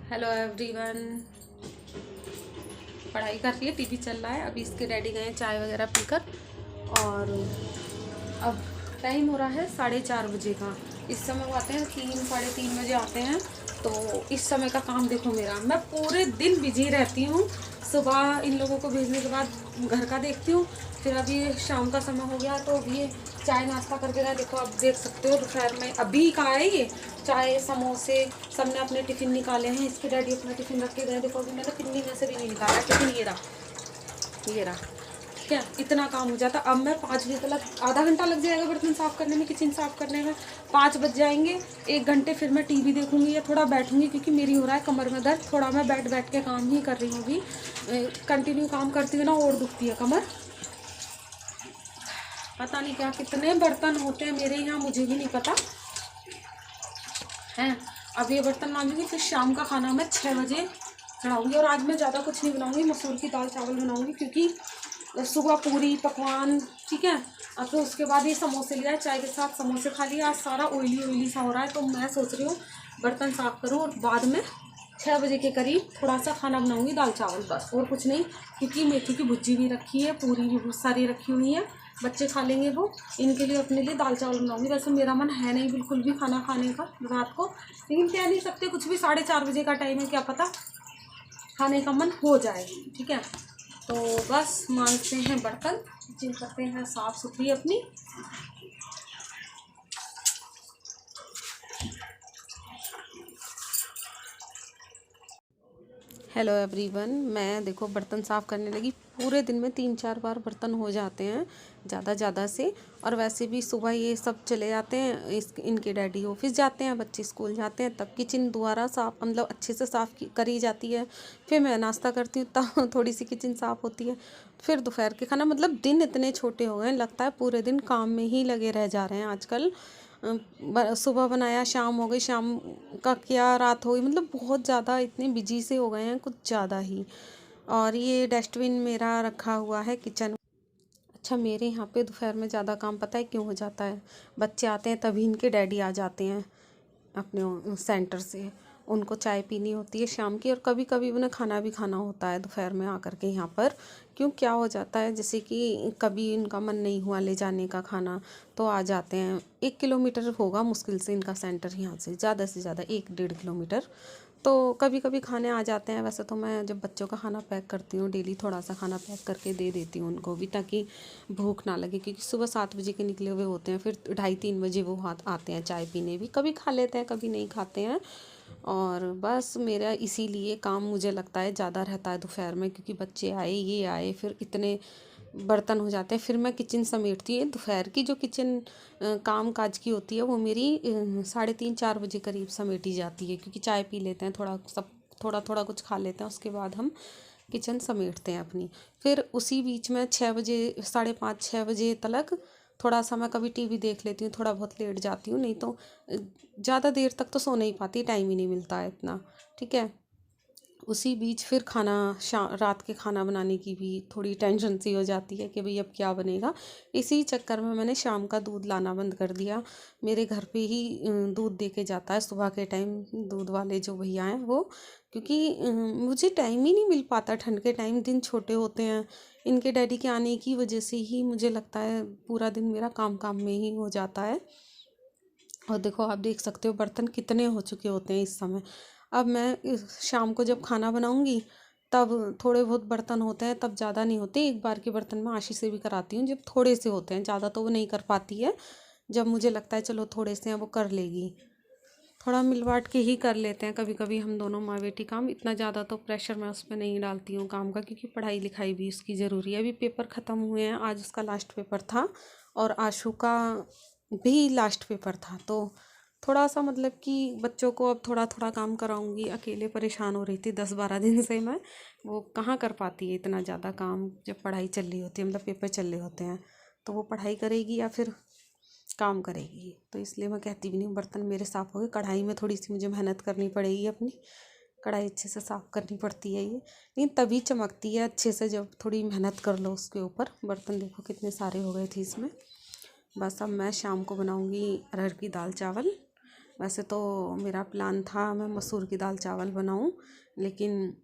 Hello everyone. पढ़ाई कर रही है, टीवी चल रहा है। अभी इसके डैडी गए हैं चाय वगैरह पीकर, और अब टाइम हो रहा है 4:30 बजे का। इस समय वो आते हैं 3 साढ़े 3 बजे आते हैं। तो इस समय का काम देखो मेरा, मैं पूरे दिन बिजी रहती हूँ। सुबह इन लोगों को भेजने के बाद घर का देखती हूँ, फिर अभी शाम का समय हो गया तो अभी चाय नाश्ता करके गए। देखो आप देख सकते हो दोपहर में अभी कहाँ है ये चाय समोसे सबने अपने टिफ़िन निकाले हैं। इसके डैडी अपना टिफ़िन रख के गए। देखो अभी मैंने पिन्नी में से भी नहीं निकाला टिफ़िन। ये रहा। ठीक है, इतना काम हो जाता। अब मैं 5 बजे तक, आधा घंटा लग जाएगा बर्तन साफ़ करने में, किचन साफ़ करने में। 5 बज जाएंगे, 1 घंटे फिर मैं टीवी देखूंगी या थोड़ा बैठूंगी, क्योंकि मेरी हो रहा है कमर में दर्द। थोड़ा मैं बैठ बैठ के काम ही कर रही हूँ अभी। कंटिन्यू काम करती हूँ ना, और दुखती है कमर। पता नहीं क्या कितने बर्तन होते हैं मेरे यहाँ, मुझे भी नहीं पता हैं। अब ये बर्तन मांजूंगी, फिर शाम का खाना मैं 6 बजे चढ़ाऊँगी। और आज मैं ज़्यादा कुछ नहीं बनाऊँगी, मसूर की दाल चावल बनाऊँगी, क्योंकि सुबह पूरी पकवान। ठीक है, अब फिर उसके बाद ये समोसे लिया है, चाय के साथ समोसे खा लिया। आज सारा ऑयली ऑयली सा हो रहा है, तो मैं सोच रही हूँ बर्तन साफ़ करूँ और बाद में 6 बजे के करीब थोड़ा सा खाना बनाऊँगी, दाल चावल बस, और कुछ नहीं। क्योंकि मेथी की भुज्जी भी रखी है, पूरी भी बहुत सारी रखी हुई है, बच्चे खा लेंगे वो। इनके लिए अपने लिए दाल चावल बनाऊंगी। वैसे मेरा मन है नहीं बिल्कुल भी खाना खाने का रात को, लेकिन कह नहीं सकते कुछ भी। 4:30 बजे का टाइम है, क्या पता खाने का मन हो जाए। ठीक है, तो बस मांजते हैं बर्तन, किचन करते हैं साफ़ सुथरी अपनी। हेलो एवरीवन, मैं देखो बर्तन साफ़ करने लगी। पूरे दिन में 3-4 बार बर्तन हो जाते हैं ज़्यादा से। और वैसे भी सुबह ये सब चले जाते हैं, इनके डैडी ऑफिस जाते हैं, बच्चे स्कूल जाते हैं, तब किचन दोबारा साफ़, मतलब अच्छे से साफ़ करी जाती है। फिर मैं नाश्ता करती हूँ तब थोड़ी सी किचन साफ़ होती है। फिर दोपहर के खाना, मतलब दिन इतने छोटे हो गए, लगता है पूरे दिन काम में ही लगे रह जा रहे हैं आजकल। सुबह बनाया, शाम हो गई, शाम का किया, रात हो गई, मतलब बहुत ज़्यादा इतने बिजी से हो गए हैं, कुछ ज़्यादा ही। और ये डस्टबिन मेरा रखा हुआ है किचन। अच्छा, मेरे यहाँ पे दोपहर में ज़्यादा काम पता है क्यों हो जाता है? बच्चे आते हैं तभी इनके डैडी आ जाते हैं अपने सेंटर से। उनको चाय पीनी होती है शाम की, और कभी कभी उन्हें खाना भी खाना होता है दोपहर में आकर के यहाँ पर। क्यों, क्या हो जाता है, जैसे कि कभी इनका मन नहीं हुआ ले जाने का खाना, तो आ जाते हैं। 1 किलोमीटर होगा मुश्किल से इनका सेंटर यहाँ से ज़्यादा 1-1.5 किलोमीटर। तो कभी कभी खाने आ जाते हैं। वैसे तो मैं जब बच्चों का खाना पैक करती हूँ, डेली थोड़ा सा खाना पैक करके दे देती हूँ उनको भी, ताकि भूख ना लगे। क्योंकि सुबह 7 बजे के निकले हुए होते हैं, फिर 2:30-3 बजे वो हाथ आते हैं चाय पीने भी। कभी खा लेते हैं, कभी नहीं खाते हैं। और बस मेरा इसीलिए काम मुझे लगता है ज़्यादा रहता है दोपहर में, क्योंकि बच्चे आए, ये आए, फिर इतने बर्तन हो जाते हैं। फिर मैं किचन समेटती हूँ। दोपहर की जो किचन काम काज की होती है, वो मेरी 3:30-4 बजे करीब समेटी जाती है, क्योंकि चाय पी लेते हैं, थोड़ा सब थोड़ा थोड़ा कुछ खा लेते हैं, उसके बाद हम किचन समेटते हैं अपनी। फिर उसी बीच में 6 बजे, 5:30-6 बजे तक थोड़ा सा मैं कभी टीवी देख लेती हूँ, थोड़ा बहुत लेट जाती हूँ, नहीं तो ज़्यादा देर तक तो सो नहीं पाती, टाइम ही नहीं मिलता है इतना। ठीक है, उसी बीच फिर खाना, रात के खाना बनाने की भी थोड़ी टेंशन सी हो जाती है कि भाई अब क्या बनेगा। इसी चक्कर में मैंने शाम का दूध लाना बंद कर दिया। मेरे घर पे ही दूध दे के जाता है सुबह के टाइम, दूध वाले जो भैया हैं वो। क्योंकि मुझे टाइम ही नहीं मिल पाता, ठंड के टाइम दिन छोटे होते हैं। इनके डैडी के आने की वजह से ही मुझे लगता है पूरा दिन मेरा काम काम में ही हो जाता है। और देखो आप देख सकते हो बर्तन कितने हो चुके होते हैं इस समय। अब मैं शाम को जब खाना बनाऊंगी तब थोड़े बहुत बर्तन होते हैं, तब ज़्यादा नहीं होते। एक बार के बर्तन मैं आशी से भी कराती हूँ जब थोड़े से होते हैं, ज़्यादा तो वो नहीं कर पाती है। जब मुझे लगता है चलो थोड़े से हैं वो कर लेगी, थोड़ा मिल बांट के ही कर लेते हैं कभी कभी हम दोनों माँ बेटी काम। इतना ज़्यादा तो प्रेशर मैं उस पर नहीं डालती हूँ काम का, क्योंकि पढ़ाई लिखाई भी उसकी ज़रूरी है। अभी पेपर ख़त्म हुए हैं, आज उसका लास्ट पेपर था, और आशु का भी लास्ट पेपर था। तो थोड़ा सा मतलब कि बच्चों को अब थोड़ा थोड़ा काम कराऊंगी। अकेले परेशान हो रही थी 10-12 दिन से मैं, वो कहाँ कर पाती है इतना ज़्यादा काम जब पढ़ाई चल रही होती है, मतलब पेपर चल रहे होते हैं। तो वो पढ़ाई करेगी या फिर काम करेगी, तो इसलिए मैं कहती भी नहीं। बर्तन मेरे साफ़ हो गए, कढ़ाई में थोड़ी सी मुझे मेहनत करनी पड़ेगी अपनी, कढ़ाई अच्छे से साफ़ करनी पड़ती है ये, लेकिन तभी चमकती है अच्छे से जब थोड़ी मेहनत कर लो उसके ऊपर। बर्तन देखो कितने सारे हो गए थे इसमें। बस अब मैं शाम को बनाऊंगी अरहर की दाल चावल, वैसे तो मेरा प्लान था मैं मसूर की दाल चावल बनाऊं, लेकिन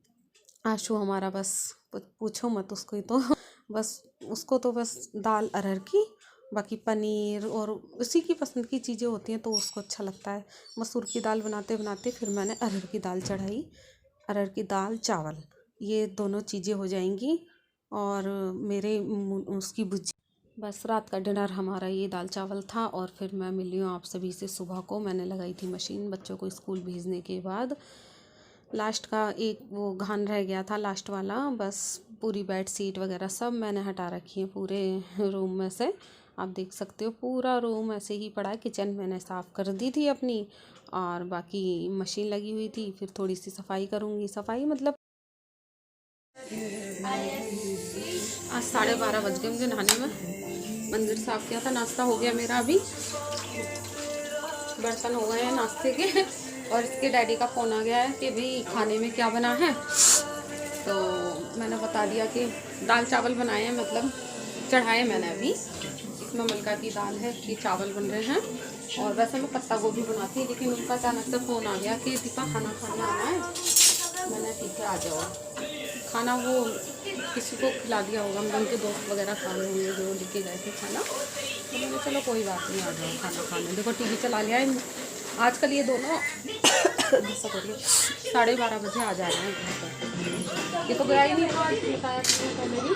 आशु हमारा बस पूछो मत उसको ही तो बस उसको तो बस दाल अरहर की, बाकी पनीर और उसी की पसंद की चीज़ें होती हैं तो उसको अच्छा लगता है। मसूर की दाल बनाते बनाते फिर मैंने अरहर की दाल चढ़ाई, अरहर की दाल चावल ये दोनों चीज़ें हो जाएंगी और मेरे उसकी भुजी। बस रात का डिनर हमारा ये दाल चावल था। और फिर मैं मिली हूँ आप सभी से। सुबह को मैंने लगाई थी मशीन बच्चों को स्कूल भेजने के बाद। लास्ट का एक वो घान रह गया था लास्ट वाला, बस पूरी बेड शीट वगैरह सब मैंने हटा रखी है पूरे रूम में से। आप देख सकते हो पूरा रूम ऐसे ही पड़ा है। किचन मैंने साफ़ कर दी थी अपनी और बाकी मशीन लगी हुई थी। फिर थोड़ी सी सफाई करूँगी, सफाई मतलब आज 12:30 बज गए मुझे नहाने में। मंदिर साफ़ किया था, नाश्ता हो गया मेरा, अभी बर्तन हो गए हैं नाश्ते के। और इसके डैडी का फ़ोन आ गया है कि भाई खाने में क्या बना है, तो मैंने बता दिया कि दाल चावल बनाए हैं, मतलब चढ़ाए मैंने अभी। इसमें मलका की दाल है, ये चावल बन रहे हैं। और वैसे मैं पत्ता गोभी बनाती, लेकिन उनका अचानक से फ़ोन आ गया कि दीपा खाना खाने आना है। मैंने ठीक है आ जाओ। खाना वो किसी को खिला दिया होगा, मतलब उनके दोस्त वगैरह खा रहे होंगे जो लेके गए थे खाना, तो मैंने चलो कोई बात नहीं आ जाओ खाना खाने। देखो टीवी चला लिया है आजकल ये दोनों। गुस्सा करिए, 12:30 बजे आ जा रहे हैं घर पर। ये तो गया ही नहीं था, बताया पहले भी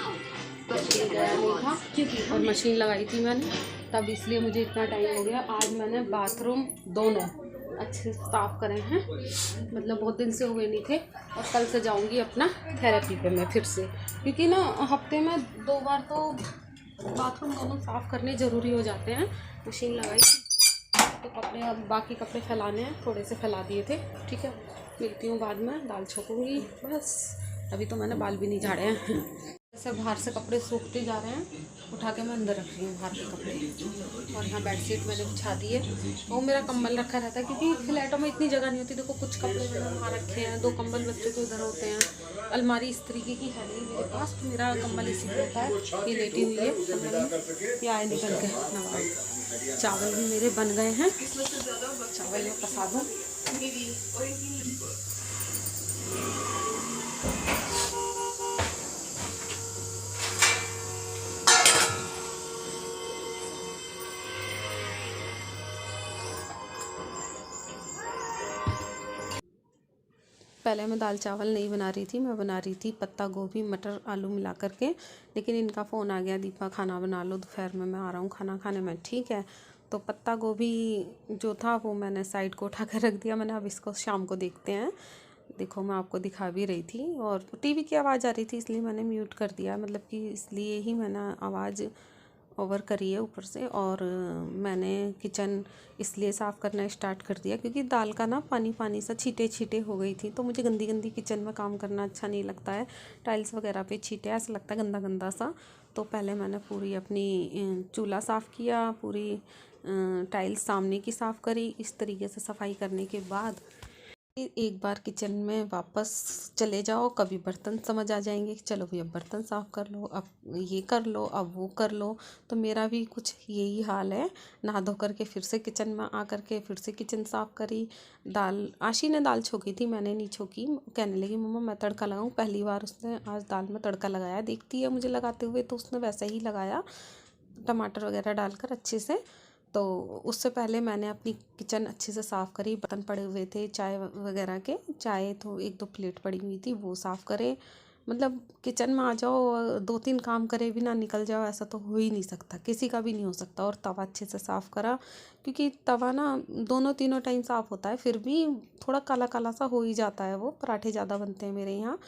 तो गया नहीं था। और मशीन लगाई थी मैंने तब, इसलिए मुझे इतना टाइम हो गया। आज मैंने बाथरूम दोनों अच्छे से साफ़ करे हैं, मतलब बहुत दिन से हुए नहीं थे। और कल से जाऊंगी अपना थेरेपी पे मैं फिर से, क्योंकि ना हफ्ते में 2 बार तो बाथरूम दोनों साफ़ करने ज़रूरी हो जाते हैं। मशीन लगाई तो कपड़े, अब बाकी कपड़े फैलाने हैं, थोड़े से फैला दिए थे। ठीक है, मिलती हूँ बाद में, दाल छोकूँगी बस। अभी तो मैंने बाल भी नहीं झाड़े हैं। जैसे बाहर से कपड़े सूखते जा रहे हैं, उठा के मैं अंदर रख रही हूँ बाहर के कपड़े। और यहाँ बेडशीट मैंने बिछा दी है, वो मेरा कंबल रखा रहता है क्योंकि फ्लैटों में इतनी जगह नहीं होती। देखो कुछ कपड़े मैंने वहाँ रखे हैं, 2 कंबल बच्चों के उधर होते हैं। अलमारी इस तरीके की है नहीं मेरे पास, तो मेरा कंबल इसी पे होता है। ये लेटी हुई है कंबल में, ये आए निकल के नवा। चावल भी मेरे बन गए हैं, चावल में पसा दूँ। पहले मैं दाल चावल नहीं बना रही थी, मैं बना रही थी पत्ता गोभी मटर आलू मिला करके। लेकिन इनका फ़ोन आ गया, दीपा खाना बना लो, दोपहर में मैं आ रहा हूँ खाना खाने में। ठीक है, तो पत्ता गोभी जो था वो मैंने साइड को उठा कर रख दिया। मैंने अब इसको शाम को देखते हैं। देखो मैं आपको दिखा भी रही थी और टीवी की आवाज़ आ रही थी, इसलिए मैंने म्यूट कर दिया, मतलब कि इसलिए ही मैंने आवाज़ ओवर करी है ऊपर से। और मैंने किचन इसलिए साफ़ करना स्टार्ट कर दिया क्योंकि दाल का ना पानी पानी सा छींटे छींटे हो गई थी, तो मुझे गंदी गंदी किचन में काम करना अच्छा नहीं लगता है। टाइल्स वगैरह पे छींटे ऐसा लगता है गंदा गंदा सा। तो पहले मैंने पूरी अपनी चूल्हा साफ़ किया, पूरी टाइल्स सामने की साफ़ करी। इस तरीके से सफाई करने के बाद एक बार किचन में वापस चले जाओ, कभी बर्तन समझ आ जाएंगे कि चलो भैया बर्तन साफ़ कर लो, अब ये कर लो, अब वो कर लो। तो मेरा भी कुछ यही हाल है। नहा धो करके फिर से किचन में आ करके फिर से किचन साफ़ करी। दाल आशी ने दाल छोकी थी, मैंने नहीं छोकी। कहने लगी मम्मा मैं तड़का लगाऊं। पहली बार उसने आज दाल में तड़का लगाया, देखती है मुझे लगाते हुए, तो उसने वैसे ही लगाया टमाटर वगैरह डालकर अच्छे से। तो उससे पहले मैंने अपनी किचन अच्छे से साफ़ करी। बर्तन पड़े हुए थे चाय वगैरह के, चाय तो 1-2 प्लेट पड़ी हुई थी वो साफ़ करे। मतलब किचन में आ जाओ और 2-3 काम करे बिना निकल जाओ, ऐसा तो हो ही नहीं सकता, किसी का भी नहीं हो सकता। और तवा अच्छे से साफ़ करा, क्योंकि तवा ना दोनों तीनों टाइम साफ़ होता है, फिर भी थोड़ा काला काला सा हो ही जाता है। वो पराठे ज़्यादा बनते हैं मेरे यहाँ।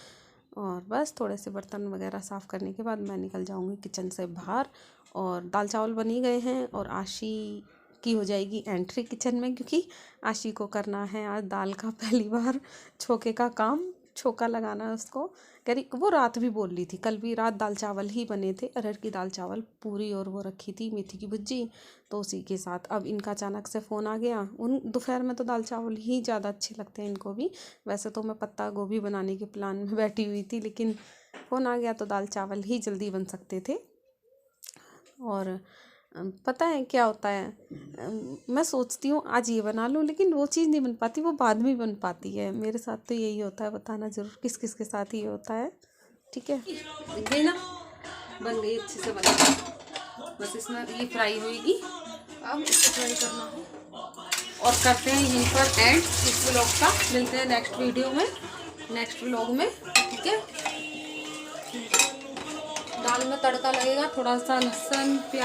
और बस थोड़े से बर्तन वगैरह साफ़ करने के बाद मैं निकल जाऊँगी किचन से बाहर। और दाल चावल बन ही गए हैं और आशी की हो जाएगी एंट्री किचन में, क्योंकि आशी को करना है आज दाल का पहली बार छोके का काम, छोका लगाना है उसको। कह रही, वो रात भी बोल रही थी, कल भी रात दाल चावल ही बने थे, अरहर की दाल चावल पूरी और वो रखी थी मेथी की भुज्जी, तो उसी के साथ। अब इनका अचानक से फ़ोन आ गया। उन दोपहर में तो दाल चावल ही ज़्यादा अच्छे लगते हैं इनको भी। वैसे तो मैं पत्ता गोभी बनाने के प्लान में बैठी हुई थी, लेकिन फ़ोन आ गया तो दाल चावल ही जल्दी बन सकते थे। और पता है क्या होता है, मैं सोचती हूँ आज ये बना लूँ, लेकिन वो चीज़ नहीं बन पाती, वो बाद में बन पाती है। मेरे साथ तो यही होता है, बताना ज़रूर किस किस के साथ ये होता है। ठीक है, दिख गई ना, बन गई, अच्छे से बन गई। बस इसमें ये फ्राई होएगी, अब इसको फ्राई करना है और करते हैं यहीं पर एंड इस व्लॉग का। मिलते हैं नेक्स्ट वीडियो में, नेक्स्ट व्लॉग में। ठीक है, दाल में तड़का लगेगा, थोड़ा सा लहसुन, प्याज